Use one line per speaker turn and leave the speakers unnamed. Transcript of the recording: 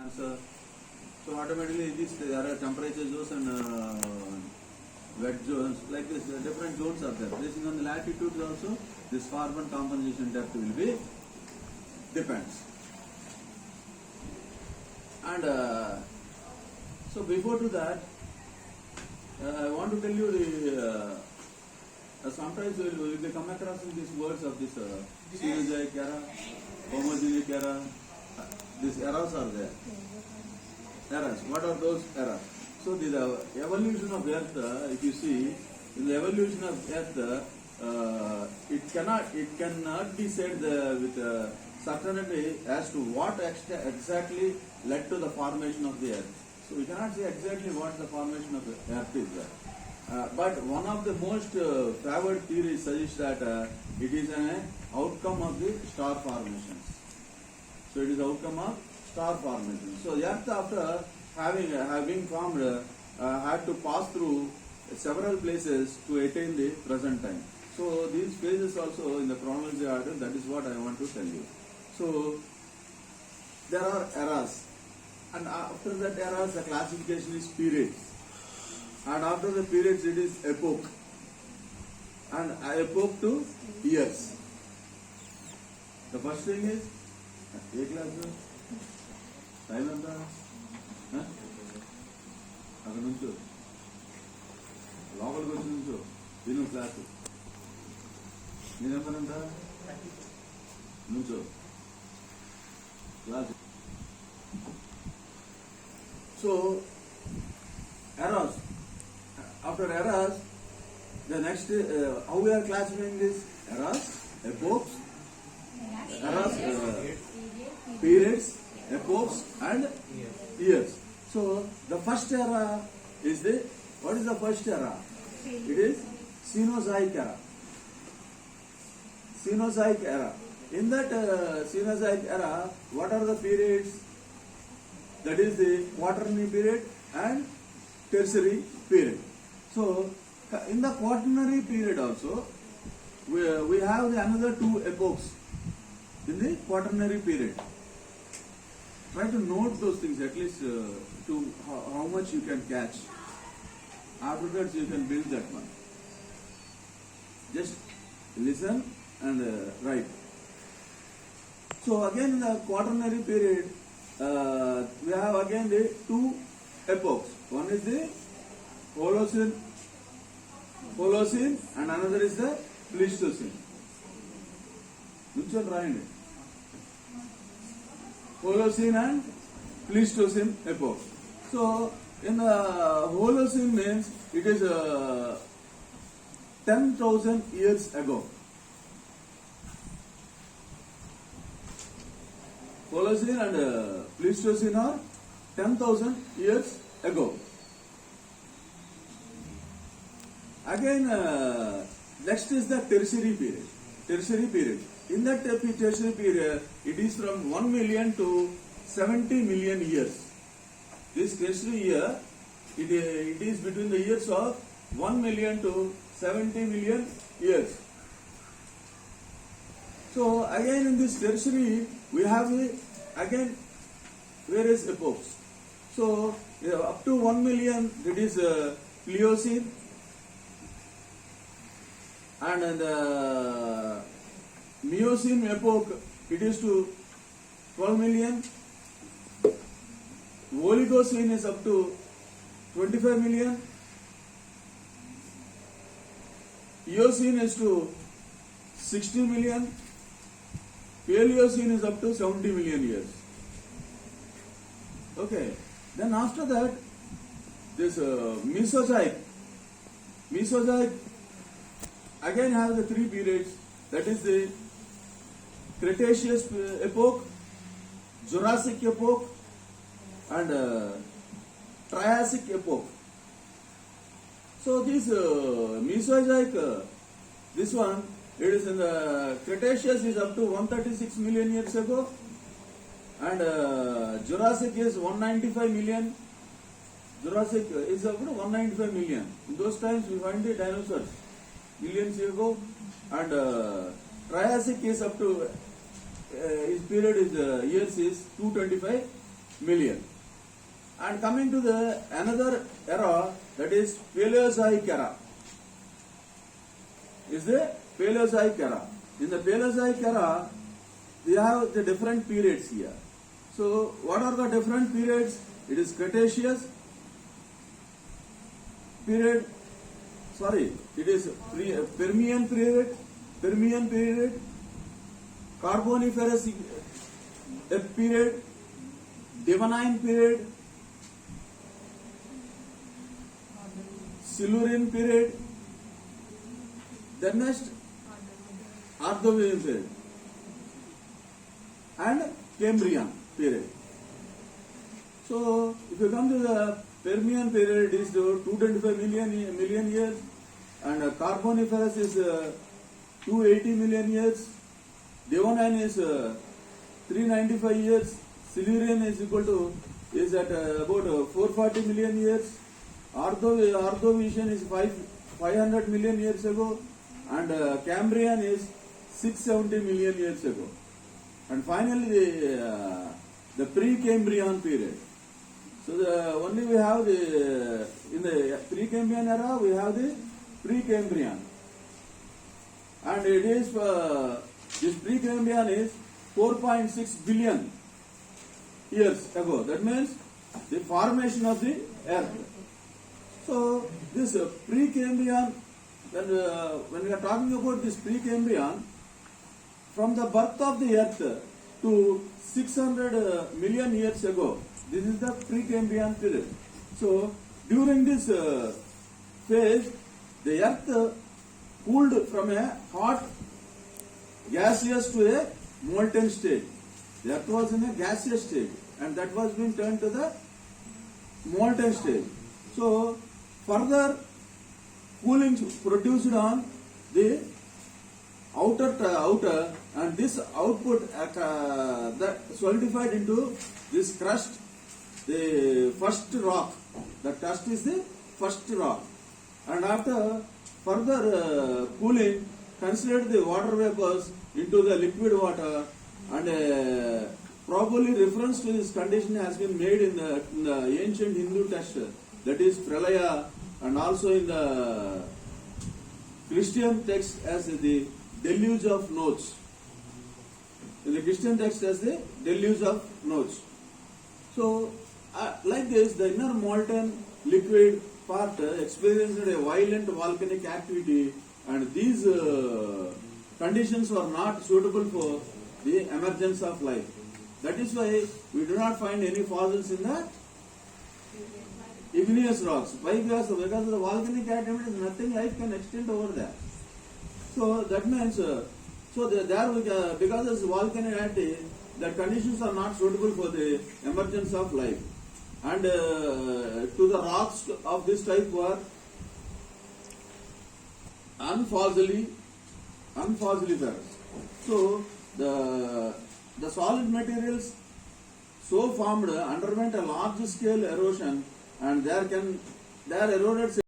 answer. So automatically there are temperature zones and wet zones, like this, different zones are there. Based on the latitudes also, this carbon composition depth will be depends. And so before to that, I want to tell you the sometimes we will come across in these words of this Cenozoic era, Homogenic era. These eras are there. Eras. What are those eras? So the evolution of Earth, if you see, in the evolution of Earth, it cannot be said with certainty as to what exactly led to the formation of the Earth. So we cannot say exactly what the formation of the Earth is. But one of the most favored theories suggests that it is an outcome of the star formations. So it is outcome of star formation. So the Earth, after having formed, had to pass through several places to attain the present time. So these phases also in the chronology order, that is what I want to tell you. So there are eras, and after that eras the classification is periods, and after the periods it is epoch, and epoch to years. The first thing is A class time ఎంత అక్కడ నుంచో లోపలికి వచ్చి నుంచో విను class నీ number ఎంత నుంచో class. So eras, after eras the next how we are classifying this eras, epochs, eras, periods, epochs and years. So the first era is what is the first era? It is Cenozoic era. Cenozoic era. In that Cenozoic era, what are the periods? That is the quaternary period and tertiary period. So in the quaternary period also, we have another two epochs in the quaternary period. Try to note those things at least to how much you can catch. After that you can build that one. Just listen and write. So again in the quaternary period, we have again the two epochs. One is the Holocene and another is the Pleistocene. Which one write? Holocene and Pleistocene epoch. So in the Holocene means it is 10,000 years ago. Holocene and Pleistocene are 10,000 years ago. Again, next is the tertiary period. Tertiary period. In that tertiary period, it is from 1 million to 70 million years. This tertiary year, it is between the years of 1 million to 70 million years. So again in this tertiary, we have again various epochs. So up to 1 million, it is Pliocene, and the Miocene epoch, it is to 12 million. Oligocene is up to 25 million. Eocene is to 60 million. Paleocene is up to 70 million years. Okay. Then after that, this Mesozoic again have the three periods. That is the Cretaceous epoch, Jurassic epoch, and Triassic epoch. So this Mesozoic, this one, it is in the Cretaceous is up to 136 million years ago, and Jurassic is 195 million. Jurassic is up to 195 million. In those times we find the dinosaurs millions years ago, and Triassic is up to his period is years is 225 million. And coming to the another era, that is Paleozoic era. Is the Paleozoic era. In the Paleozoic era, we have the different periods here. So, what are the different periods? It is Cretaceous period. Sorry, it is Permian period, Carboniferous period, Devonine period, Silurian period, then next Ordovician period, and Cambrian period. So, if you come to the Permian period, it is 225 million years, and Carboniferous is 280 million years, Devonine is 395 years, Silurian is at about 440 million years, Ordovician is 500 million years ago, and Cambrian is 670 million years ago, and finally the Precambrian period. So only we have in the Precambrian era we have the Precambrian, and it is this Precambrian is 4.6 billion years ago. That means the formation of the earth. So this Precambrian, when we are talking about this Precambrian, from the birth of the earth to 600 million years ago, this is the Precambrian period. So during this phase, the earth cooled from a hot gaseous to a molten state. The earth was in a gaseous state, and that was being turned to the molten state. So further cooling produced on the outer, and this output that solidified into this crust, the first rock. The crust is the first rock, and after further cooling, considered the water vapors into the liquid water, and probably reference to this condition has been made in the ancient Hindu text, that is Pralaya, and also in the Christian text as the deluge of Noach. In the Christian text as the deluge of Noach. So, like this, the inner molten liquid part experienced a violent volcanic activity, and these conditions were not suitable for the emergence of life. That is why we do not find any fossils in the igneous rocks. Why? Because of the volcanic activity, nothing life can extend over there. So that means, because of this volcanic activity, the conditions are not suitable for the emergence of life. And to the rocks of this type were unfossiliferous. So the solid materials so formed underwent a large scale erosion, and their eroded